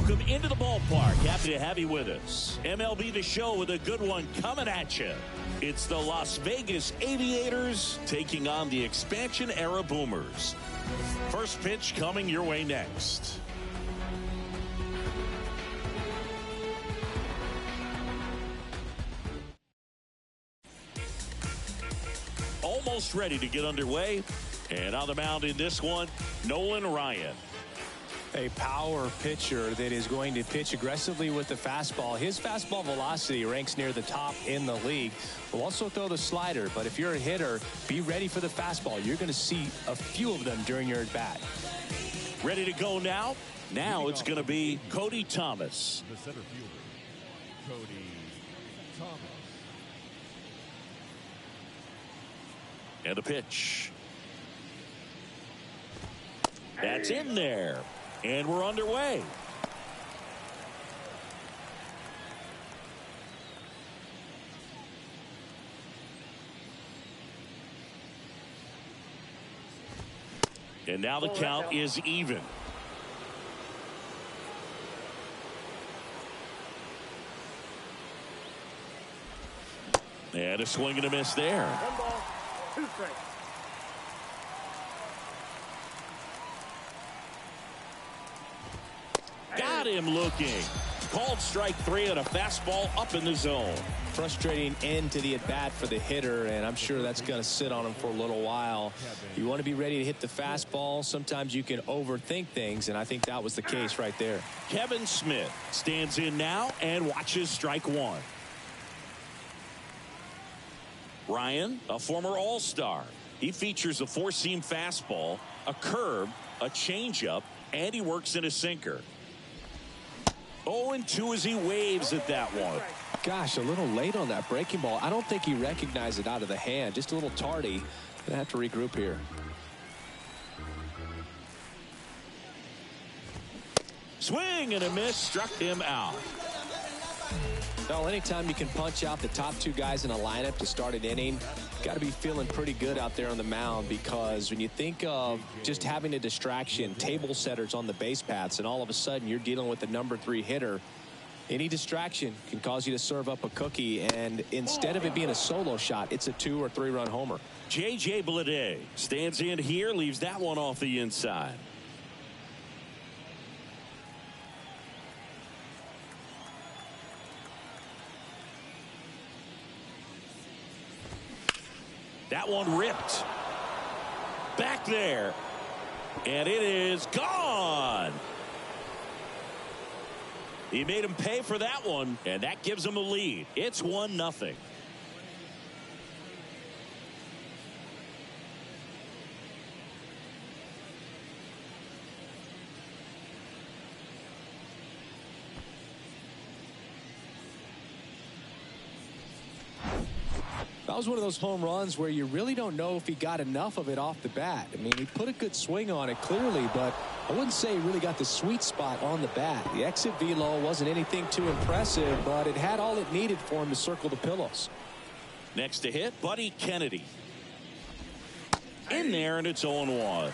Welcome into the ballpark. Happy to have you with us. MLB The Show with a good one coming at you. It's the Las Vegas Aviators taking on the expansion era Boomers. First pitch coming your way next. Almost ready to get underway. And on the mound in this one, Nolan Ryan. A power pitcher that is going to pitch aggressively with the fastball. His fastball velocity ranks near the top in the league. Will also throw the slider, but if you're a hitter, be ready for the fastball. You're going to see a few of them during your at-bat. Ready to go now? Now it's going to be Cody Thomas. The center fielder, Cody Thomas. And the pitch. That's in there. And we're underway. And now the count is even. And a swing and a miss there. 1 ball, 2 strikes. Got him looking. Called strike 3 and a fastball up in the zone. Frustrating end to the at-bat for the hitter, and I'm sure that's going to sit on him for a little while. You want to be ready to hit the fastball. Sometimes you can overthink things, and I think that was the case right there. Kevin Smith stands in now and watches strike 1. Ryan, a former All-Star. He features a 4-seam fastball, a curve, a changeup, and he works in a sinker. 0-2 as he waves at that one. Gosh, a little late on that breaking ball. I don't think he recognized it out of the hand. Just a little tardy. Gonna have to regroup here. Swing and a miss, struck him out. Well, anytime you can punch out the top 2 guys in a lineup to start an inning, got to be feeling pretty good out there on the mound, because when you think of just having a distraction, table setters on the base paths, and all of a sudden you're dealing with the number 3 hitter, any distraction can cause you to serve up a cookie, and instead of it being a solo shot, it's a 2 or 3 run homer. J.J. Bleday stands in here, leaves that one off the inside. That one ripped. Back there. And it is gone. He made him pay for that one, and that gives him a lead. It's 1-0. That was one of those home runs where you really don't know if he got enough of it off the bat. I mean, he put a good swing on it clearly, but I wouldn't say he really got the sweet spot on the bat. The exit velo wasn't anything too impressive, but it had all it needed for him to circle the pillows. Next to hit, Buddy Kennedy. In there, and it's 0-1. All ones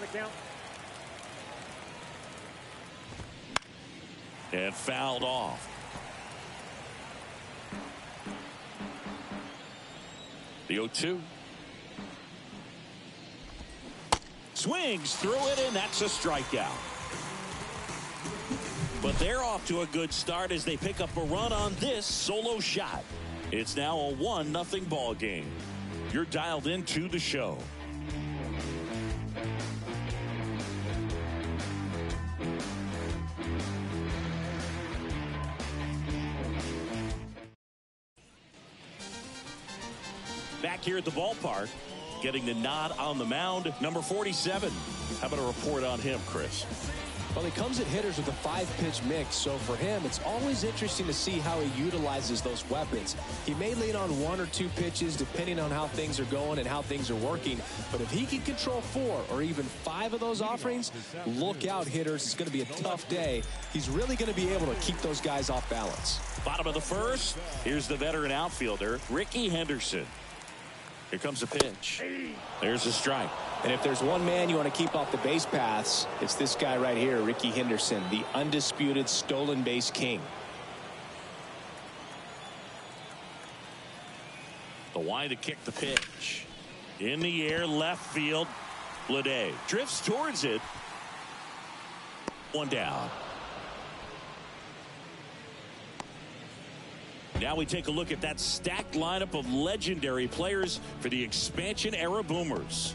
the count. And fouled off. The 0-2. Swings through it, and that's a strikeout. But they're off to a good start as they pick up a run on this solo shot. It's now a 1-0 ball game. You're dialed into the show. Back here at the ballpark, getting the nod on the mound, number 47. How about a report on him, Chris? Well, he comes at hitters with a 5-pitch mix, so for him, it's always interesting to see how he utilizes those weapons. He may lean on 1 or 2 pitches depending on how things are going and how things are working, but if he can control 4 or even 5 of those offerings, look out, hitters. It's going to be a tough day. He's really going to be able to keep those guys off balance. Bottom of the first, here's the veteran outfielder, Rickey Henderson. Here comes a pitch. There's a strike. And if there's one man you want to keep off the base paths, it's this guy right here, Ricky Henderson, the undisputed stolen base king. The wind to kick the pitch. In the air, left field. Bleday drifts towards it. One down. Now we take a look at that stacked lineup of legendary players for the expansion era Boomers.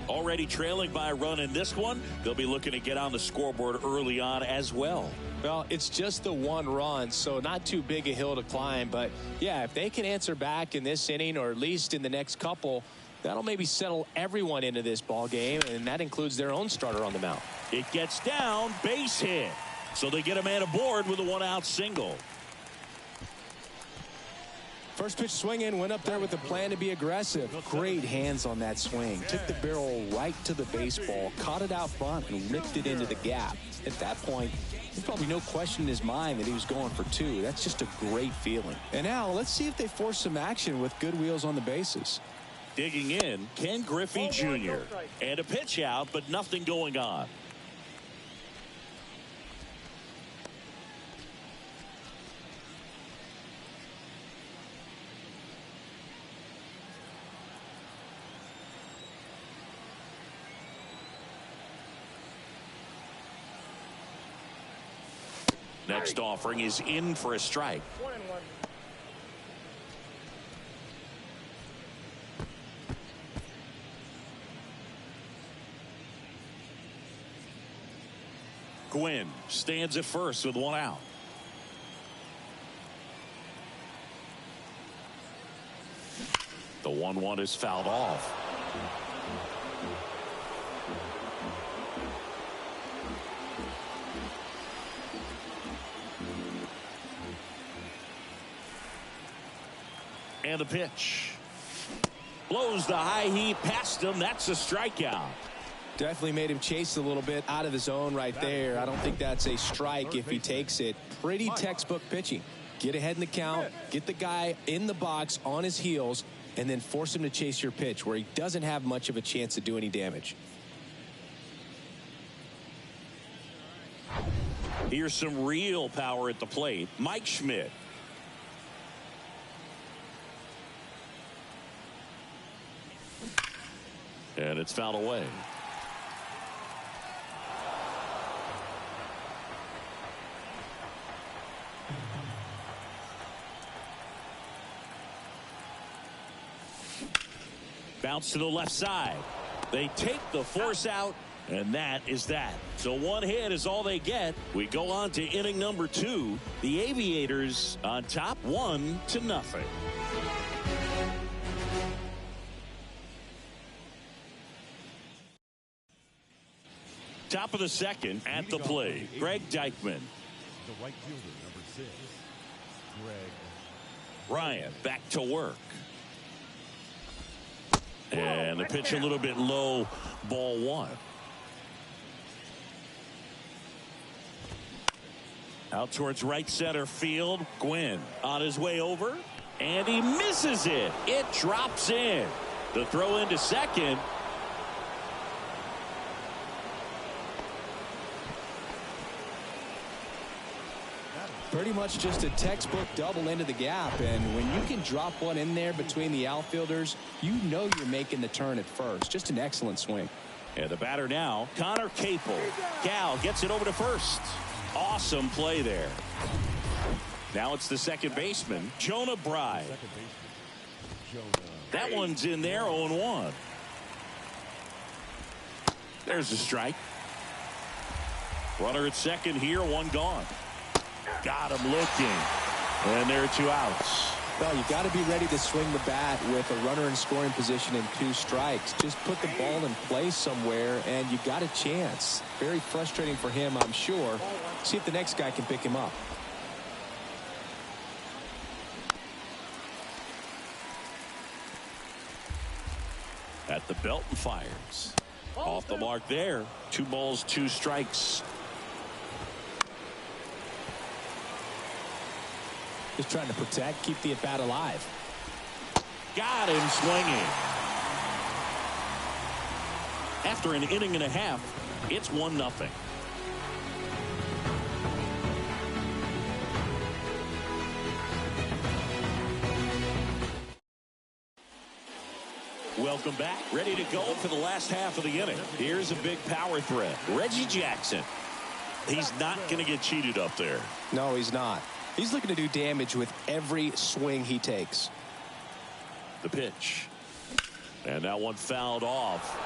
Already trailing by a run in this one. They'll be looking to get on the scoreboard early on as well. Well, it's just the one run, so not too big a hill to climb. But, yeah, if they can answer back in this inning or at least in the next couple, that'll maybe settle everyone into this ball game, and that includes their own starter on the mound. It gets down, base hit. So they get a man aboard with a one-out single. First pitch swinging, went up there with a plan to be aggressive. Great hands on that swing. Took the barrel right to the baseball, caught it out front, and ripped it into the gap. At that point, there's probably no question in his mind that he was going for two. That's just a great feeling. And now, let's see if they force some action with good wheels on the bases. Digging in, Ken Griffey Jr. And a pitch out, but nothing going on. Next offering is in for a strike. 1-1. Gwynn stands at first with one out. The 1-1 is fouled off. And the pitch. Blows the high heat past him. That's a strikeout. Definitely made him chase a little bit out of the zone right there. I don't think that's a strike if he takes it. Pretty textbook pitching. Get ahead in the count, get the guy in the box on his heels, and then force him to chase your pitch where he doesn't have much of a chance to do any damage. Here's some real power at the plate. Mike Schmidt. And it's fouled away. Bounce to the left side. They take the force out, and that is that. So one hit is all they get. We go on to inning number 2. The Aviators on top 1-0. Top of the second at the plate, Greg Deichmann. The right fielder, number 6, Greg. Ryan back to work. And the pitch a little bit low, ball 1. Out towards right center field, Gwynn on his way over, and he misses it. It drops in. The throw into second. Pretty much just a textbook double into the gap, and when you can drop one in there between the outfielders, you know you're making the turn at first. Just an excellent swing. And the batter now, Connor Capel. Cal gets it over to first. Awesome play there. Now it's the second baseman, Jonah Bride. That one's in there, 0-1. There's a strike. Runner at second here, one gone. Got him looking. And there are 2 outs. Well, you got to be ready to swing the bat with a runner in scoring position and 2 strikes. Just put the ball in play somewhere, and you got a chance. Very frustrating for him, I'm sure. See if the next guy can pick him up. At the belt and fires. Off the mark there. 2 balls, 2 strikes. Just trying to protect, keep the at-bat alive. Got him swinging. After an inning and a half, it's 1-0. Welcome back. Ready to go for the last half of the inning. Here's a big power threat. Reggie Jackson. He's not going to get cheated up there. No, he's not. He's looking to do damage with every swing he takes. The pitch. And that one fouled off.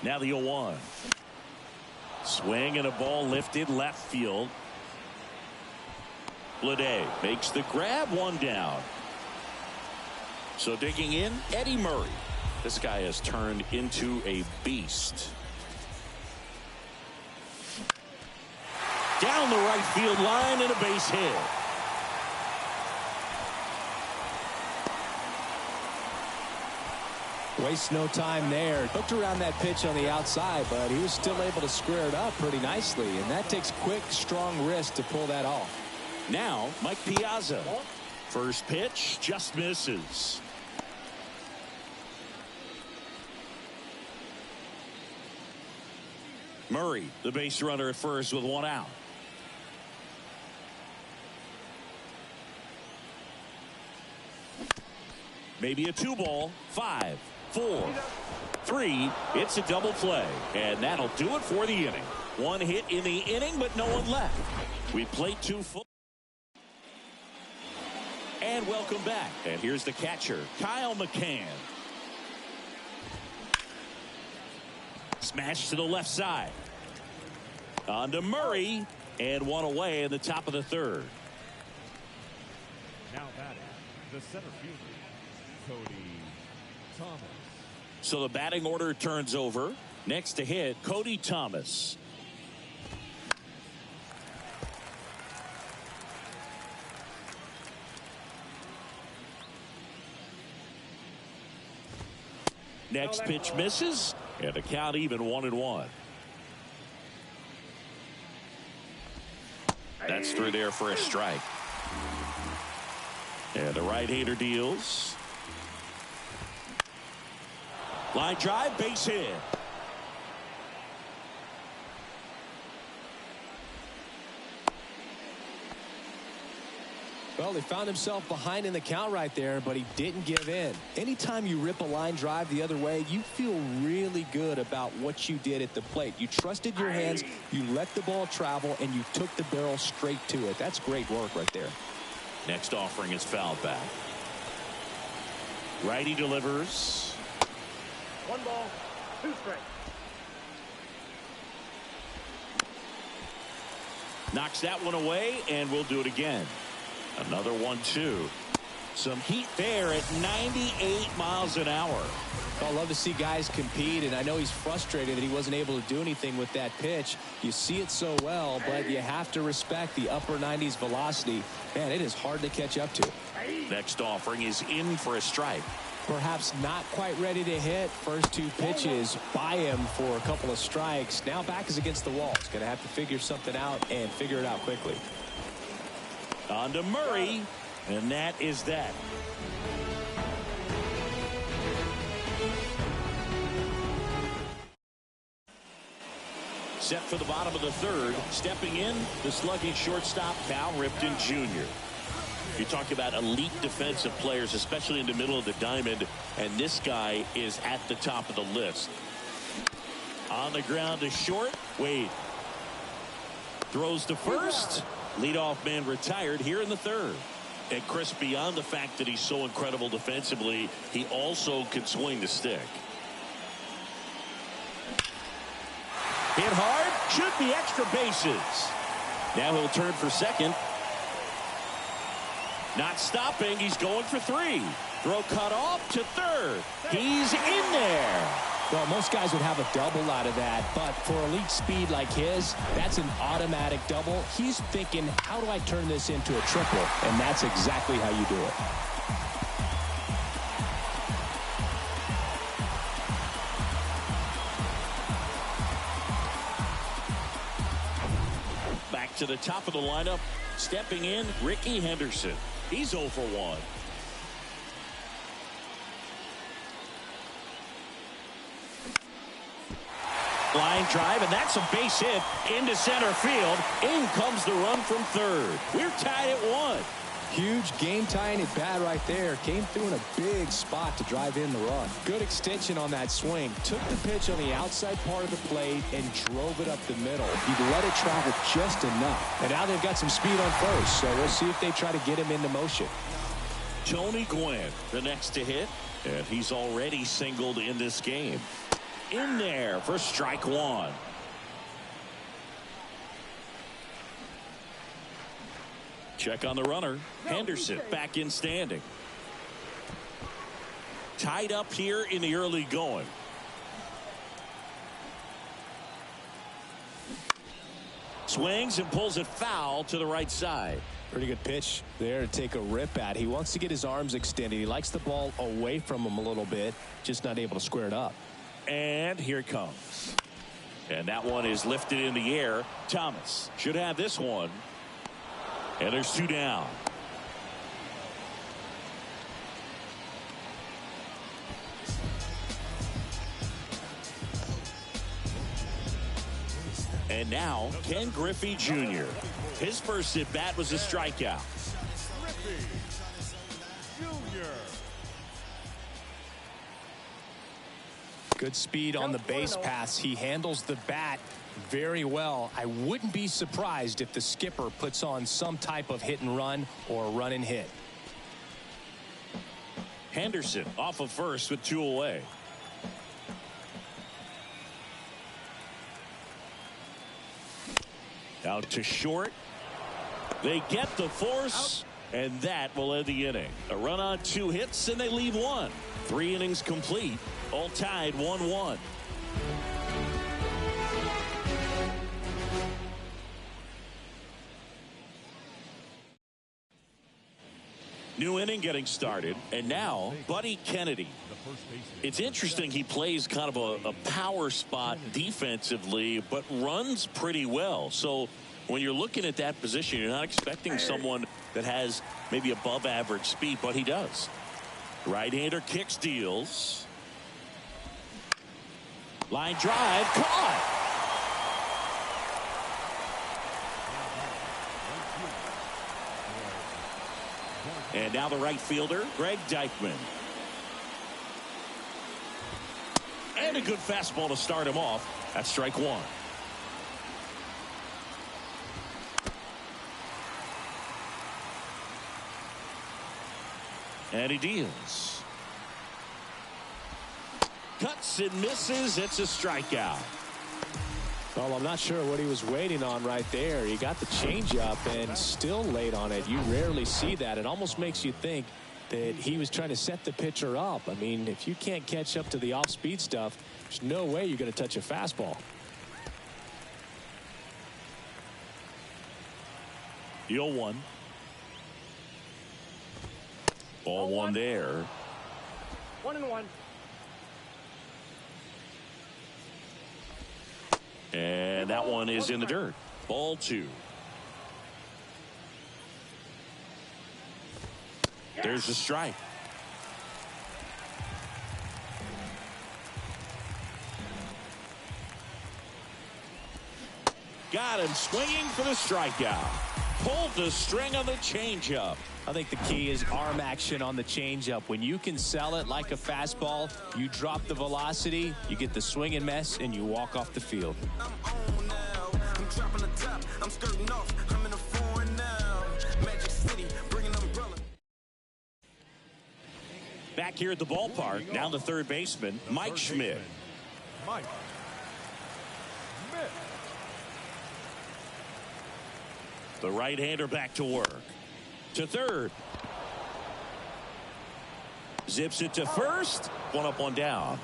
Now the 0-1. Swing and a ball lifted left field. Bleday makes the grab, 1 down. So digging in, Eddie Murray. This guy has turned into a beast. Down the right field line and a base hit. Waste no time there. Hooked around that pitch on the outside, but he was still able to square it up pretty nicely, and that takes quick, strong wrist to pull that off. Now Mike Piazza. First pitch just misses. Murray, the base runner at first with 1 out. Maybe a 2-ball. 5, 4, 3. It's a double play, and that'll do it for the inning. 1 hit in the inning, but no one left. We played 2 full. And welcome back. And here's the catcher, Kyle McCann. Smash to the left side. On to Murray, and 1 away in the top of the 3rd. Now batting, the center fielder, Cody Thomas. So the batting order turns over. Next to hit, Cody Thomas. Next pitch misses, and the count even 1-1. That's through there for a strike. And the right-hander deals. Line drive, base hit. Well, he found himself behind in the count right there, but he didn't give in. Anytime you rip a line drive the other way, you feel really good about what you did at the plate. You trusted your hands, you let the ball travel, and you took the barrel straight to it. That's great work right there. Next offering is fouled back. Righty delivers. 1 ball, 2 strikes. Knocks that one away, and we'll do it again. Another 1-2. Some heat there at 98 miles an hour. I love to see guys compete, and I know he's frustrated that he wasn't able to do anything with that pitch. You see it so well, but you have to respect the upper 90s velocity. Man, it is hard to catch up to. Next offering is in for a strike. Perhaps not quite ready to hit. First 2 pitches by him for a couple of strikes. Now back is against the wall. He's going to have to figure something out and figure it out quickly. On to Murray, and that is that. Set for the bottom of the 3rd. Stepping in, the slugging shortstop, Cal Ripken Jr. You talk about elite defensive players, especially in the middle of the diamond, and this guy is at the top of the list. On the ground to short. Wade throws to first. Leadoff man retired here in the 3rd. And Chris, beyond the fact that he's so incredible defensively, he also can swing the stick. Hit hard, should be extra bases. Now he'll turn for second. Not stopping, he's going for 3. Throw cut off to 3rd. He's in there. Well, most guys would have a double out of that, but for elite speed like his, that's an automatic double. He's thinking, how do I turn this into a triple? And that's exactly how you do it. Back to the top of the lineup, stepping in, Rickey Henderson. He's 0 for 1. Line drive, and that's a base hit into center field. In comes the run from third. We're tied at 1. Huge game-tying at bat right there. Came through in a big spot to drive in the run. Good extension on that swing. Took the pitch on the outside part of the plate and drove it up the middle. He let it travel just enough. And now they've got some speed on first, so we'll see if they try to get him into motion. Tony Gwynn, the next to hit, and he's already singled in this game. In there for strike 1. Check on the runner. Henderson back in standing. Tied up here in the early going. Swings and pulls it foul to the right side. Pretty good pitch there to take a rip at. He wants to get his arms extended. He likes the ball away from him a little bit, just not able to square it up. And here it comes. And that one is lifted in the air. Thomas should have this one. And there's 2 down. And now Ken Griffey Jr. His first at bat was a strikeout. Griffey Jr. Good speed on the base pass. He handles the bat very well. I wouldn't be surprised if the skipper puts on some type of hit and run or run and hit. Henderson off of first with 2 away. Out to short. They get the force, and that will end the inning. A run on 2 hits, and they leave 1. 3 innings complete, all tied 1-1. New inning getting started, and now Buddy Kennedy. It's interesting, he plays kind of a power spot defensively, but runs pretty well. So when you're looking at that position, you're not expecting someone that has maybe above average speed, but he does. Right-hander kicks, deals. Line drive, caught. And now the right fielder, Greg Deichmann. And a good fastball to start him off. That's strike 1. And he deals. Cuts and misses. It's a strikeout. Well, I'm not sure what he was waiting on right there. He got the changeup and still late on it. You rarely see that. It almost makes you think that he was trying to set the pitcher up. I mean, if you can't catch up to the off-speed stuff, there's no way you're going to touch a fastball. The 0-1. Ball 1 there. 1-1. And that one is in the dirt. Ball 2. There's the strike. Got him swinging for the strikeout. Pulled the string on the changeup. I think the key is arm action on the changeup. When you can sell it like a fastball, you drop the velocity, you get the swing and miss, and you walk off the field. Back here at the ballpark, now the third baseman, Mike Schmidt. Mike Schmidt. The right-hander back to work. To third. Zips it to first. 1 up, 1 down.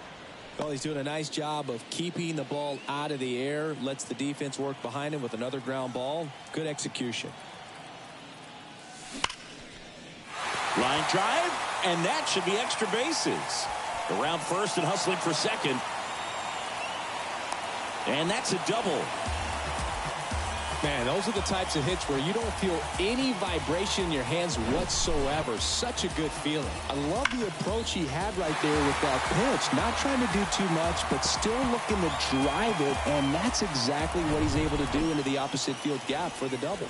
Well, he's doing a nice job of keeping the ball out of the air. Lets the defense work behind him with another ground ball. Good execution. Line drive, and that should be extra bases. Around first and hustling for second. And that's a double. Man, those are the types of hits where you don't feel any vibration in your hands whatsoever. Such a good feeling. I love the approach he had right there with that pitch. Not trying to do too much, but still looking to drive it, and that's exactly what he's able to do into the opposite field gap for the double.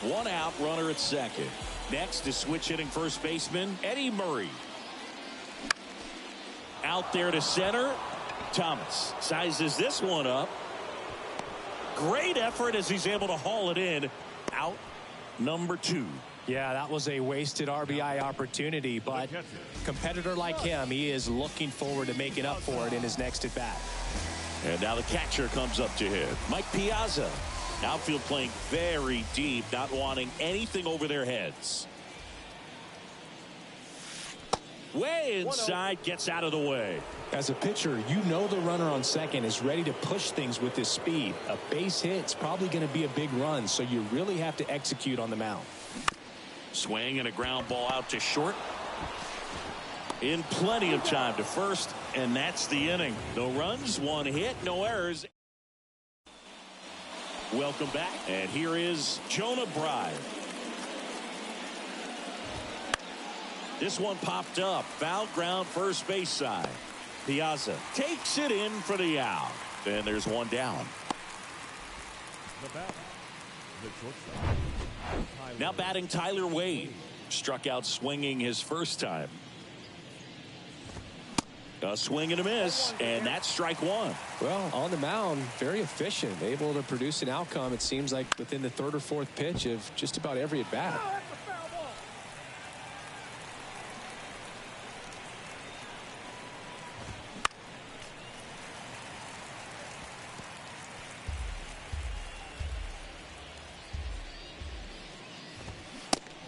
One out, runner at second. Next is switch hitting first baseman Eddie Murray. Out there to center. Thomas sizes this one up. Great effort as he's able to haul it in. Out number 2. Yeah, that was a wasted RBI opportunity, but competitor like him, he is looking forward to making up for it in his next at bat. And now the catcher comes up to him. Mike Piazza. Outfield playing very deep, not wanting anything over their heads. Way inside, gets out of the way. As a pitcher, you know the runner on second is ready to push things with his speed. A base hit's probably going to be a big run, so you really have to execute on the mound. Swing and a ground ball out to short. In plenty of time to first, and that's the inning. No runs, 1 hit, no errors. Welcome back, and here is Jonah Bride. This one popped up. Foul ground first base side. Piazza takes it in for the out. And there's one down. Now batting Tyler Wade. Struck out swinging his first time. A swing and a miss, and that's strike 1. Well, on the mound, very efficient. Able to produce an outcome, it seems like, within the 3rd or 4th pitch of just about every at bat.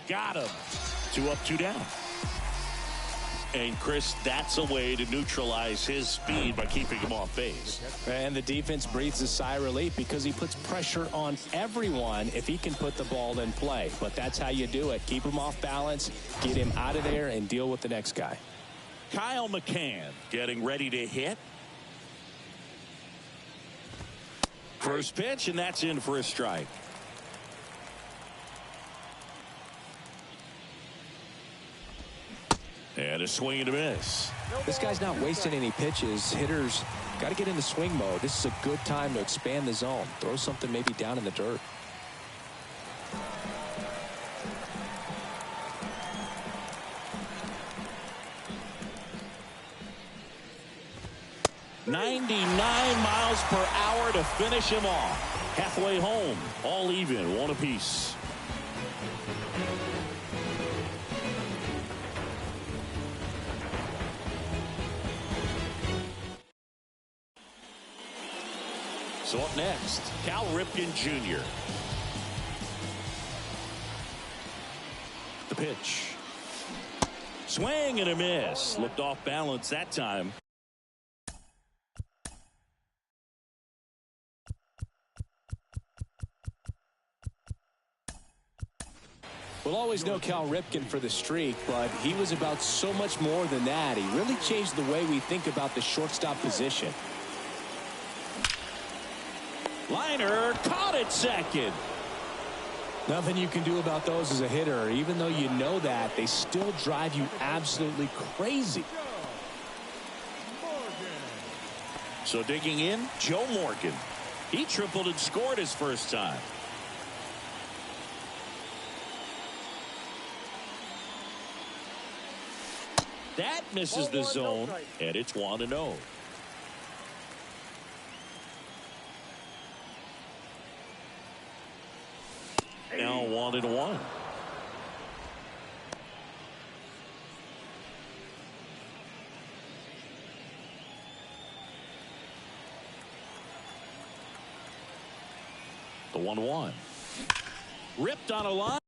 Got him. 2 up, 2 down. And Chris, that's a way to neutralize his speed by keeping him off base. And the defense breathes a sigh of relief because he puts pressure on everyone if he can put the ball in play. But that's how you do it. Keep him off balance, get him out of there, and deal with the next guy. Kyle McCann getting ready to hit. First pitch, and that's in for a strike. And a swing and a miss. This guy's not wasting any pitches. Hitters got to get into swing mode. This is a good time to expand the zone. Throw something maybe down in the dirt. (99 mph) to finish him off. Halfway home, all even, 1 apiece. So up next, Cal Ripken Jr. The pitch. Swing and a miss. Looked off balance that time. We'll always know Cal Ripken for the streak, but he was about so much more than that. He really changed the way we think about the shortstop position. Liner caught at second. Nothing you can do about those as a hitter. Even though you know that, they still drive you absolutely crazy. So digging in, Joe Morgan. He tripled and scored his first time. That misses the zone, and it's 1-0. Now 1-1. The 1-1. Ripped on a line.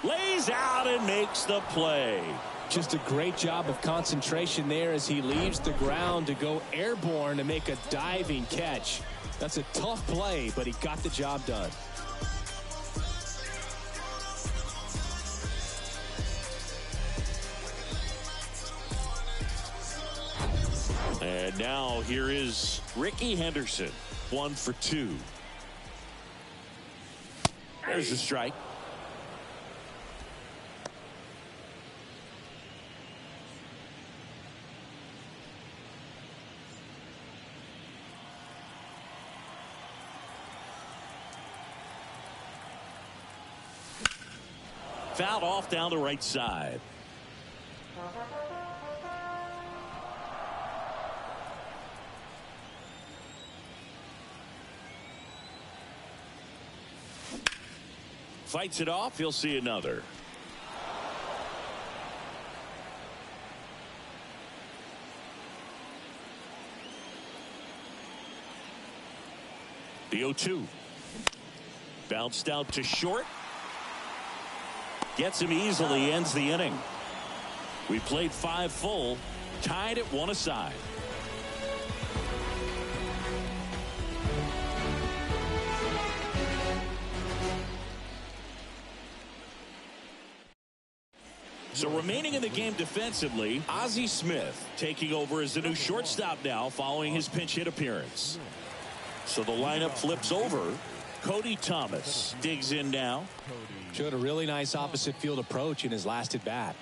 Lays out and makes the play. Just a great job of concentration there as he leaves the ground to go airborne to make a diving catch. That's a tough play, but he got the job done. And now here is Rickey Henderson, 1 for 2. There's a strike. Fouled off down the right side. Fights it off. He'll see another. The 0-2. Bounced out to short. Gets him easily, ends the inning. We played 5 full, tied at 1 aside. So remaining in the game defensively, Ozzie Smith taking over as the new shortstop now following his pinch hit appearance. So the lineup flips over. Cody Thomas digs in now. Showed a really nice opposite field approach in his last at bat.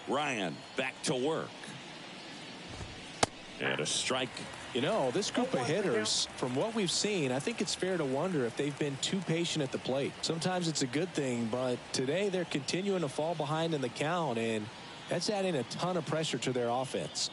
Ryan back to work. And a strike. You know, this group of hitters, from what we've seen, I think it's fair to wonder if they've been too patient at the plate. Sometimes it's a good thing, but today they're continuing to fall behind in the count, and that's adding a ton of pressure to their offense.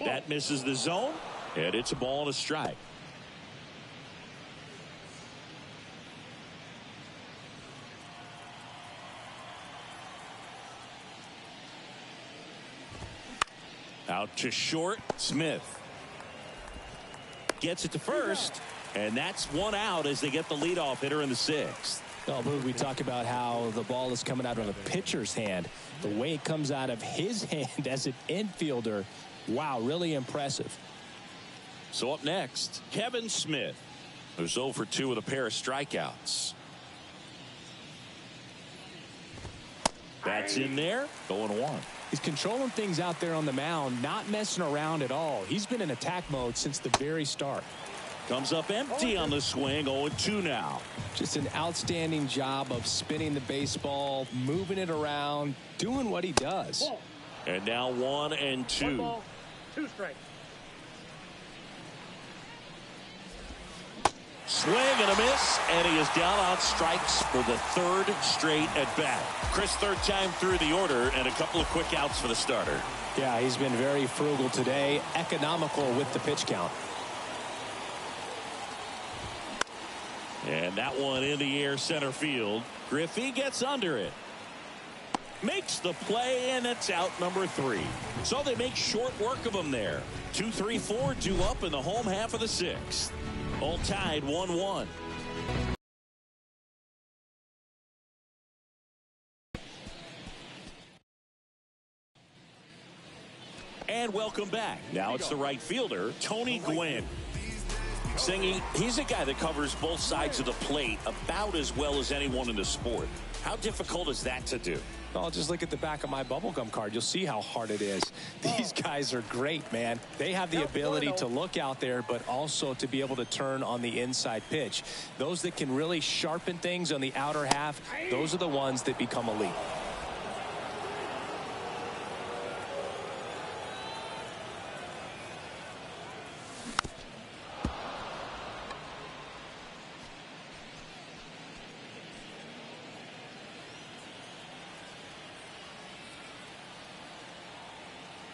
That misses the zone, and it's a ball and a strike. Out to short. Smith gets it to first, and that's 1 out as they get the leadoff hitter in the 6th. Oh, Boog, we talk about how the ball is coming out of a pitcher's hand. The way it comes out of his hand as an infielder, wow, really impressive. So up next, Kevin Smith, who's 0 for 2 with a pair of strikeouts. That's in there, 0-1. He's controlling things out there on the mound, not messing around at all. He's been in attack mode since the very start. Comes up empty on the swing, 0-2 now. Just an outstanding job of spinning the baseball, moving it around, doing what he does. And now 1-2. 1 ball, 2 strikes. Swing and a miss, and he is down on strikes for the 3rd straight at bat. Chris, 3rd time through the order, and a couple of quick outs for the starter. Yeah, he's been very frugal today, economical with the pitch count. And that one in the air center field. Griffey gets under it. Makes the play, and it's out number 3. So they make short work of him there. 2, 3, 4 due up in the home half of the 6th. All tied 1-1. And welcome back. Now it's the right fielder, Tony Gwynn. Singy, he's a guy that covers both sides of the plate about as well as anyone in the sport. How difficult is that to do? Well, just look at the back of my bubblegum card. You'll see how hard it is. These guys are great, man. They have the ability to look out there, but also to be able to turn on the inside pitch. Those that can really sharpen things on the outer half, those are the ones that become elite.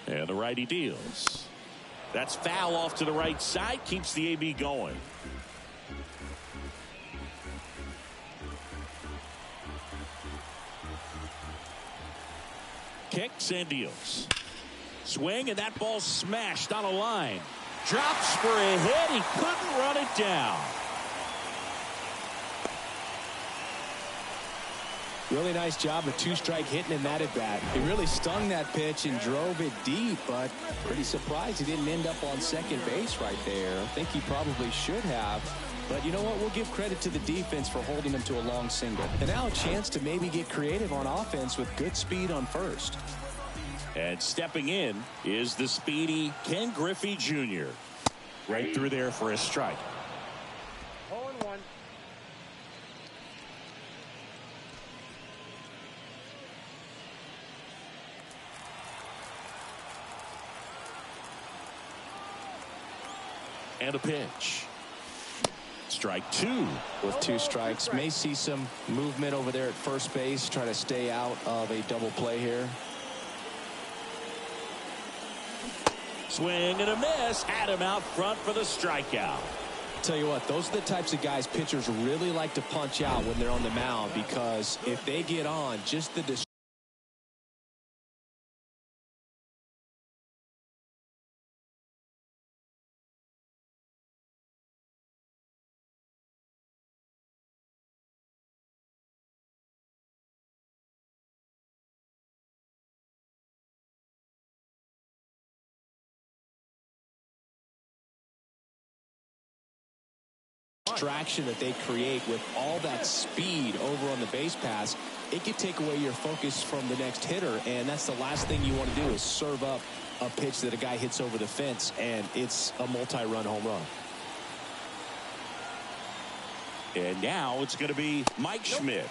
And the righty deals. That's foul off to the right side. Keeps the AB going. Kicks and deals. Swing, and that ball smashed on a line. Drops for a hit. He couldn't run it down. Really nice job of 2-strike hitting in that at bat. He really stung that pitch and drove it deep, but pretty surprised he didn't end up on second base right there. I think he probably should have. But you know what? We'll give credit to the defense for holding him to a long single. And now a chance to maybe get creative on offense with good speed on first. And stepping in is the speedy Ken Griffey Jr. Right through there for a strike. 0-1. And a pitch. Strike 2. With 2 strikes, may see some movement over there at first base. Try to stay out of a double play here. Swing and a miss. Had him out front for the strikeout. Tell you what, those are the types of guys pitchers really like to punch out when they're on the mound, because if they get on, just the distraction that they create with all that speed over on the base pass, it could take away your focus from the next hitter, and that's the last thing you want to do is serve up a pitch that a guy hits over the fence and it's a multi-run home run. And now it's going to be Mike Schmidt.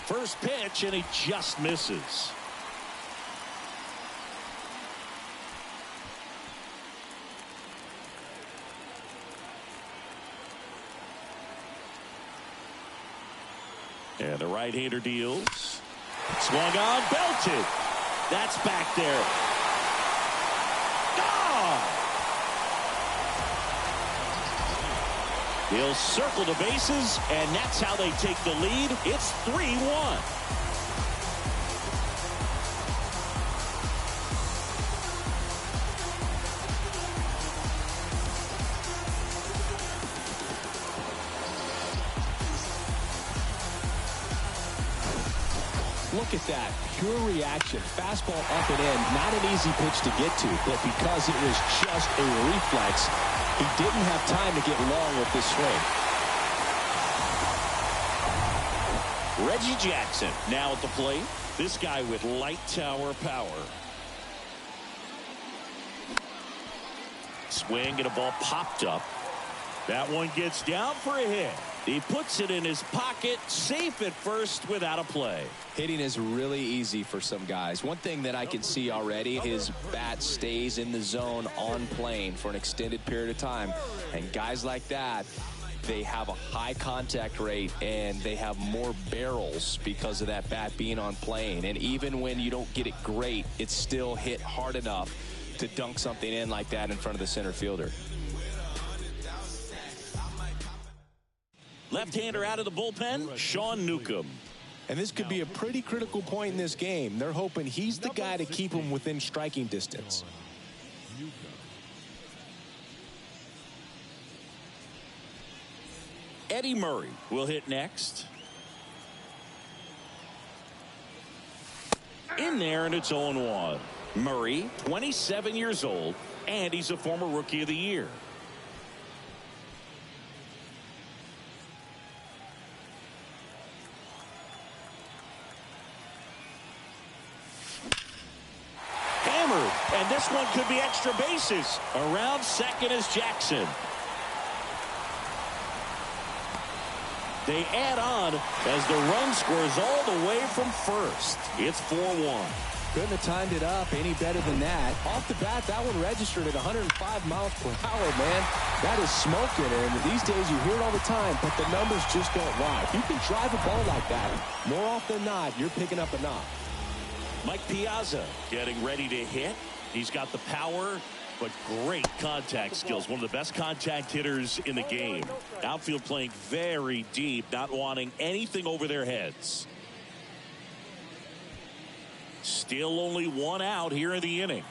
First pitch, and he just misses. And the right-hander deals. Swung on, belted. That's back there. Gone! He'll circle the bases, and that's how they take the lead. It's 3-1. Look at that pure reaction. Fastball up and in. Not an easy pitch to get to, but because it was just a reflex, He didn't have time to get long with this swing. Reggie Jackson now at the plate. This guy with light tower power. Swing and a ball popped up. That one gets down for a hit. He puts it in his pocket, safe at first without a play. Hitting is really easy for some guys. One thing that I can see already, his bat stays in the zone on plane for an extended period of time. And guys like that, they have a high contact rate and they have more barrels because of that bat being on plane. And even when you don't get it great, it's still hit hard enough to dunk something in like that in front of the center fielder. Left-hander out of the bullpen, Sean Newcomb. And this could be a pretty critical point in this game. They're hoping he's the guy to keep him within striking distance. Eddie Murray will hit next. In there, and it's 0-1. Murray, 27 years old, and he's a former Rookie of the Year. Hammered, and this one could be extra bases. Around second is Jackson. They add on as the run scores all the way from first. It's 4-1. Couldn't have timed it up any better than that. Off the bat, that one registered at 105 miles per hour, man. That is smoking, and these days you hear it all the time, but the numbers just don't lie. If you can drive a ball like that, more often than not, you're picking up a knock. Mike Piazza getting ready to hit. He's got the power, but great contact skills. One of the best contact hitters in the game. Outfield playing very deep, not wanting anything over their heads. Still only one out here in the inning.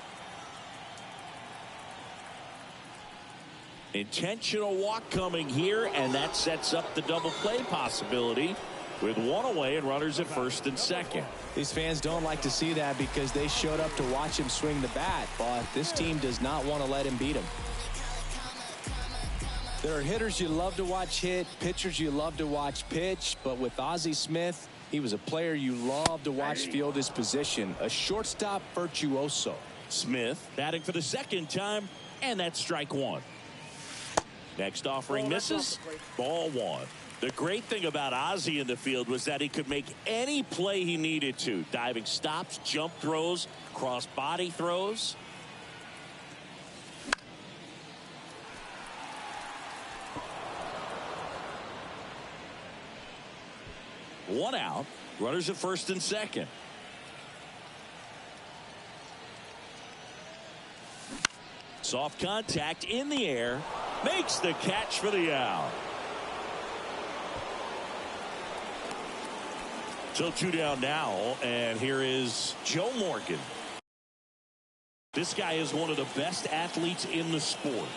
Intentional walk coming here, and that sets up the double play possibility with one away and runners at first and second. These fans don't like to see that because they showed up to watch him swing the bat, but this team does not want to let him beat him. There are hitters you love to watch hit, pitchers you love to watch pitch, but with Ozzie Smith, he was a player you love to watch field his position, a shortstop virtuoso. Smith batting for the second time, and that's strike one. Next offering misses, ball one. The great thing about Ozzie in the field was that he could make any play he needed to. Diving stops, jump throws, cross body throws. One out, runners at first and second. Soft contact in the air, makes the catch for the out. So two down now, and here is Joe Morgan. This guy is one of the best athletes in the sport.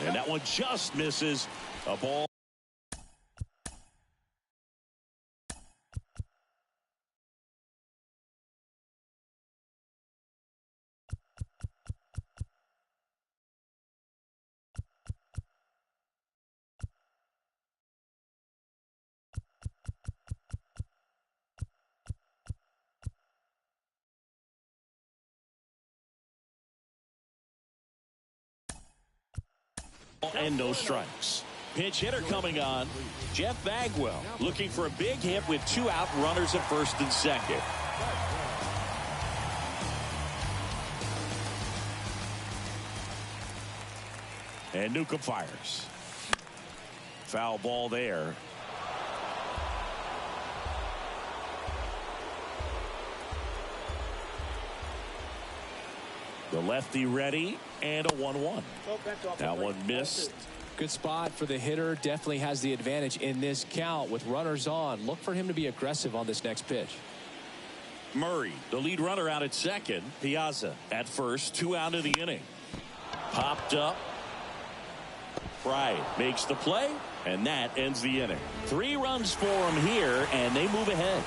And that one just misses. A ball. And no strikes. Pinch hitter coming on. Jeff Bagwell looking for a big hit with two out, runners at first and second. And Newcomb fires. Foul ball there. The lefty ready, and a 1-1. That one missed. Good spot for the hitter. Definitely has the advantage in this count with runners on. Look for him to be aggressive on this next pitch. Murray, the lead runner, out at second. Piazza at first, two out of the inning. Popped up. Pride makes the play, and that ends the inning. 3 runs for him here, and they move ahead.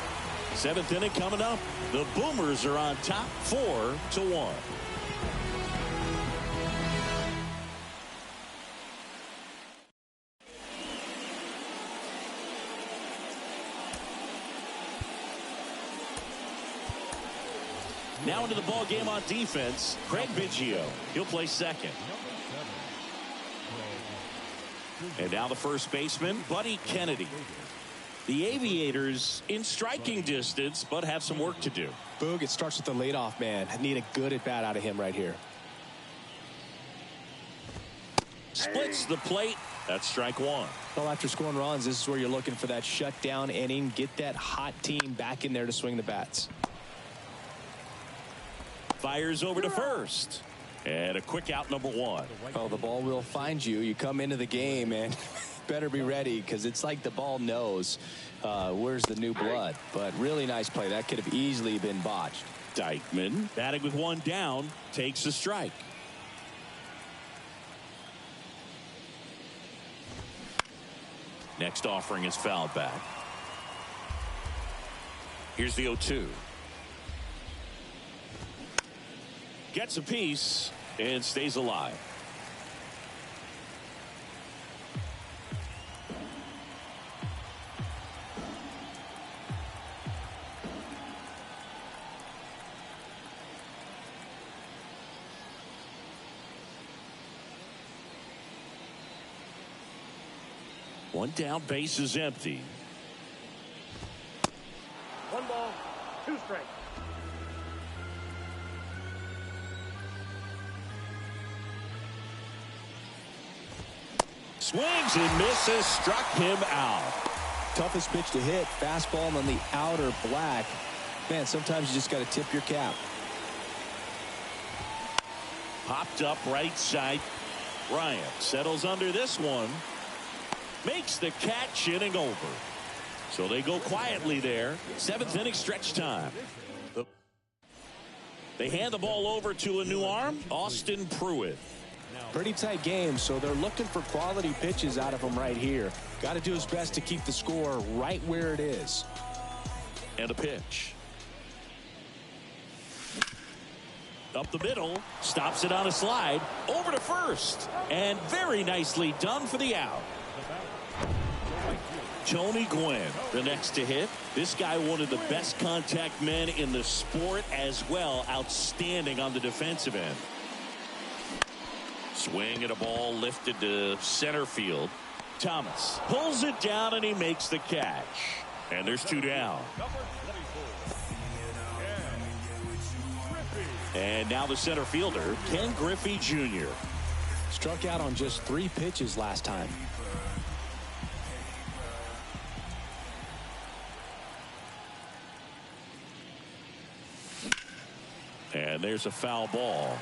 7th inning coming up. The Boomers are on top 4-1. Now into the ball game on defense, Craig Biggio. He'll play second. And now the first baseman, Buddy Kennedy. The Aviators in striking distance, but have some work to do. Boog, it starts with the leadoff man. I need a good at-bat out of him right here. Splits the plate. That's strike one. Well, after scoring runs, this is where you're looking for that shutdown inning. Get that hot team back in there to swing the bats. Fires over to first. And a quick out, number one. Oh, the ball will find you. You come into the game and better be ready, because it's like the ball knows where's the new blood. But really nice play. That could have easily been botched. Dykman, batting with one down, takes a strike. Next offering is fouled back. Here's the 0-2. Gets a piece and stays alive. One down, base is empty. 1 ball, 2 strikes. Swings and misses, struck him out. Toughest pitch to hit, fastball on the outer black. Man, sometimes you just got to tip your cap. Popped up right side. Bryant settles under this one. Makes the catch, inning over. So they go quietly there. 7th inning stretch time. They hand the ball over to a new arm, Austin Pruitt. Pretty tight game, so they're looking for quality pitches out of him right here. Got to do his best to keep the score right where it is. And a pitch. Up the middle, stops it on a slide, over to first, and very nicely done for the out. Tony Gwynn, the next to hit. This guy, one of the best contact men in the sport as well. Outstanding on the defensive end. Swing at a ball lifted to center field. Thomas pulls it down and he makes the catch. And there's 2 down. And now the center fielder, Ken Griffey Jr. Struck out on just 3 pitches last time. And there's a foul ball.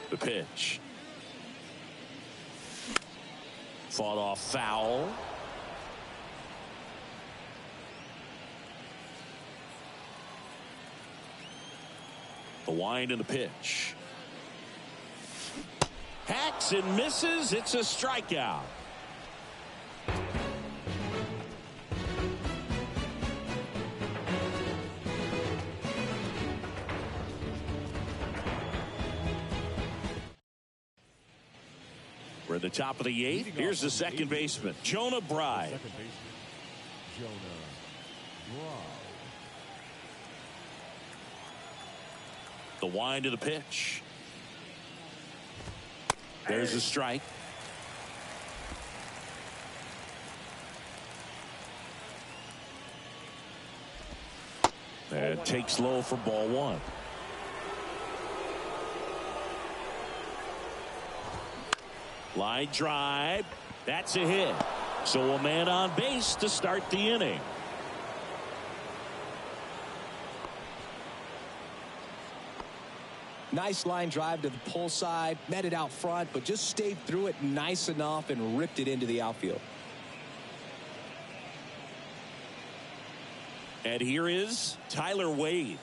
The pitch. Fought off foul. The wind and the pitch. Hacks and misses. It's a strikeout. We're at the top of the 8th. Here's the second baseman, Jonah Bride. Second baseman, Jonah Bride. The wind of the pitch. There's a strike. And takes low for ball 1. Line drive. That's a hit. So a man on base to start the inning. Nice line drive to the pull side. Met it out front, but just stayed through it nice enough and ripped it into the outfield. And here is Tyler Wade.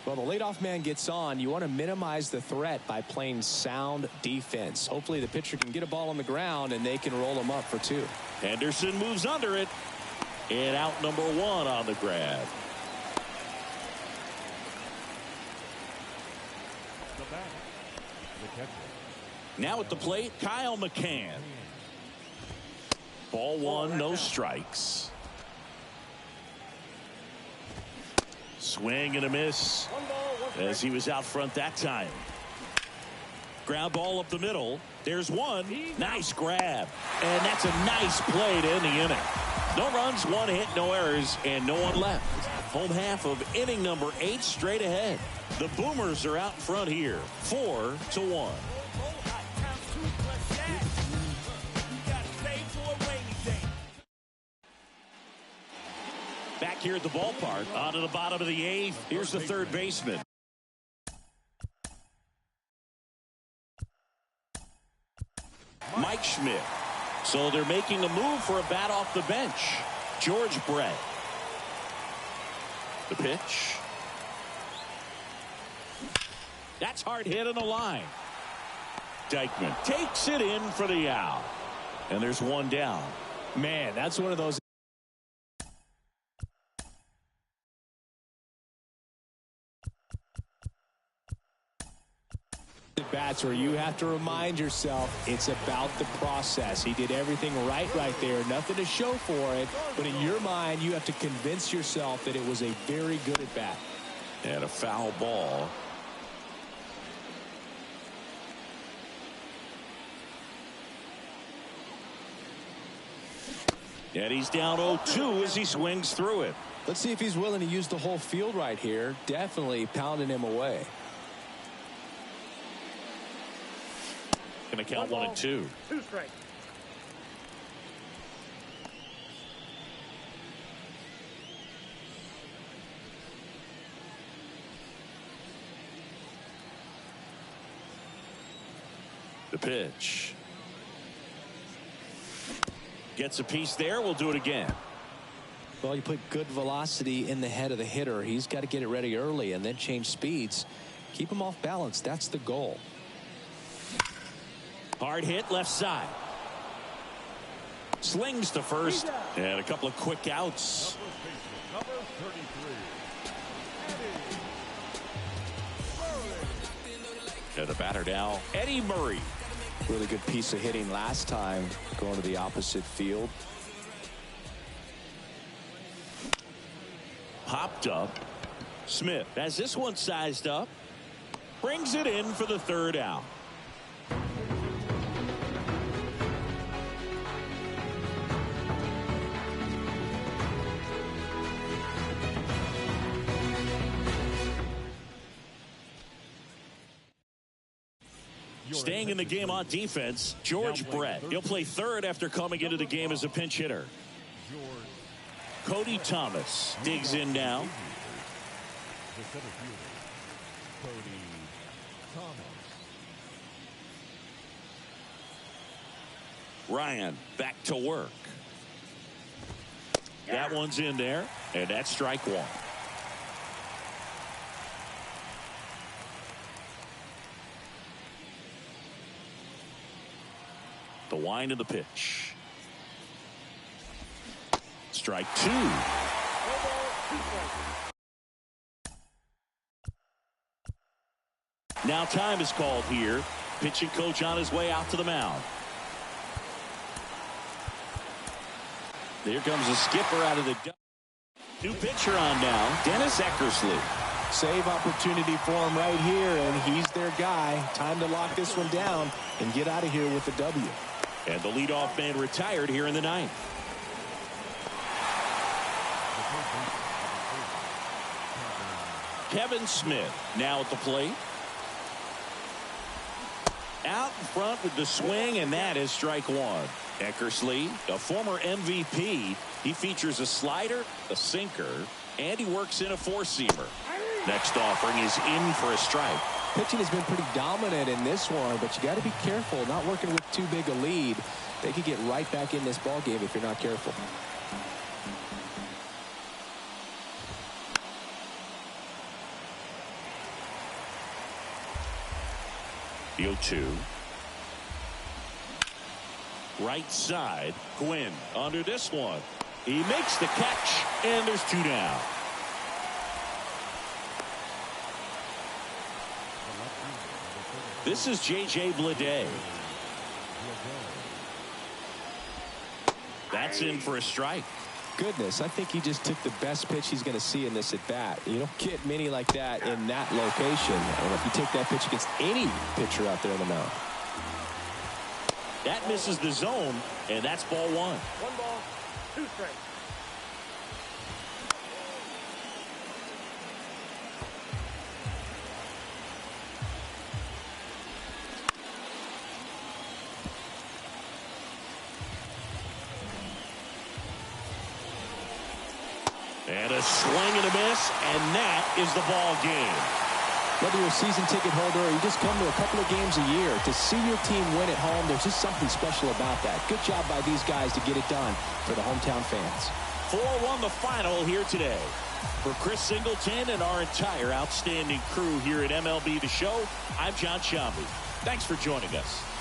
Well, the leadoff man gets on. You want to minimize the threat by playing sound defense. Hopefully the pitcher can get a ball on the ground and they can roll him up for 2. Henderson moves under it. And out number 1 on the grab. The batter, the catcher, Now at the plate, Kyle McCann. Ball one, no strikes. Swing and a miss as he was out front that time. Ground ball up the middle. There's one. Nice grab. And that's a nice play to end the inning. No runs, one hit, no errors, and no one left. Home half of inning number 8 straight ahead. The Boomers are out front here, 4-1. Back here at the ballpark, on to the bottom of the 8th. Here's the third baseman. Mike Schmidt. So they're making a move for a bat off the bench. George Brett. The pitch. That's hard hit on the line. Dykman takes it in for the out. And there's one down. Man, that's one of those bats where you have to remind yourself it's about the process. He did everything right there. Nothing to show for it. But in your mind, you have to convince yourself that it was a very good at bat. And a foul ball. And he's down 0-2 as he swings through it. Let's see if he's willing to use the whole field right here. Definitely pounding him away. Going to count 1-2. 2 strikes. The pitch. Gets a piece there. We'll do it again. Well, you put good velocity in the head of the hitter. He's got to get it ready early and then change speeds. Keep him off balance. That's the goal. Hard hit left side. Slings to first. And a couple of quick outs. Number 33. And the batter now, Eddie Murray. Really good piece of hitting last time going to the opposite field. Popped up. Smith has this one sized up. Brings it in for the third out. Staying in the game on defense, George Brett. He'll play third after coming into the game as a pinch hitter. Cody Thomas digs in now. The center fielder, Cody Thomas. Ryan back to work. That one's in there, and that's strike one. The wind of the pitch. Strike two. Now time is called here. Pitching coach on his way out to the mound. There comes a skipper out of the new pitcher on now, Dennis Eckersley. Save opportunity for him right here, and he's their guy. Time to lock this one down and get out of here with the W. And the leadoff man retired here in the ninth. Kevin Smith now at the plate. Out in front with the swing, and that is strike one. Eckersley, a former MVP, he features a slider, a sinker, and he works in a four-seamer. Next offering is in for a strike. Pitching has been pretty dominant in this one, but you got to be careful not working with too big a lead. They could get right back in this ball game if you're not careful. The 0-2. Right side, Quinn under this one. He makes the catch, and there's two down. This is J.J. Bleday. That's in for a strike. Goodness, I think he just took the best pitch he's going to see in this at bat. You don't get many like that in that location. And if you take that pitch against any pitcher out there on the mound. That misses the zone, and that's ball one. 1 ball, 2 strikes. And a swing and a miss, and that is the ball game. Whether you're a season ticket holder or you just come to a couple of games a year, to see your team win at home, there's just something special about that. Good job by these guys to get it done for the hometown fans. 4-1 the final here today. For Chris Singleton and our entire outstanding crew here at MLB The Show, I'm John Sciambi. Thanks for joining us.